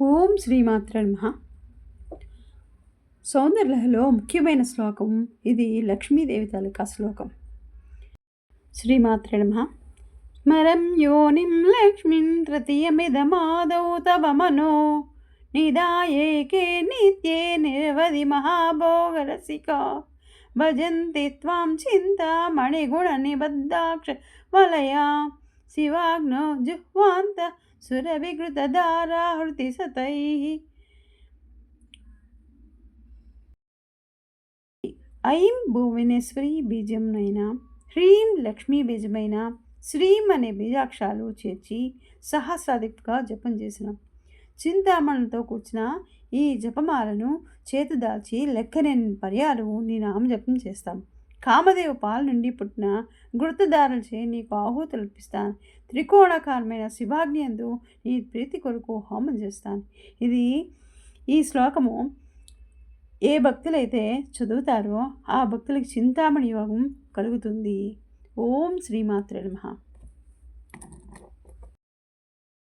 ఓం శ్రీమాత్రే నమః. సౌందర్యలహరిలో ముఖ్యమైన శ్లోకం ఇది. లక్ష్మీదేవి తాలూకా శ్లోకం. శ్రీమాత్రే నమః. స్మరం యోనిం లక్ష్మీం తృతీయమిదమాదౌ తవ మనో నిదాయేకే నిత్యే నిరవధి మహాభోగరసికా భజంతి త్వాం చింతామణిగుణనిబద్ధాక్ష వలయా శివాగ్నో జుహ్వాంత సురవిగృతధారాహృతి సతైః. ఐం భువనేశ్వరి బీజంనైనా హ్రీం లక్ష్మీ బీజమైన శ్రీం అనే బీజాక్షరాలు చేర్చి సహస్రాధికంగా జపం చేసిన చింతామణులతో కూర్చున్న ఈ జపమాలను చేతుదాల్చి లెక్కలేని పర్యాలు నీ నామ జపం చేస్తాం. కామదేవ పాల నుండి పుట్టిన గుర్తుదారులచే నీకు ఆహుతులు అర్పిస్తాను. త్రికోణాకారమైన శివాగ్నియందు నీ ప్రీతి కొరకు హోమం చేస్తాను. ఈ శ్లోకము ఏ భక్తులైతే చదువుతారో ఆ భక్తులకి చింతామణి యోగం కలుగుతుంది. ఓం శ్రీమాత్రే నమః.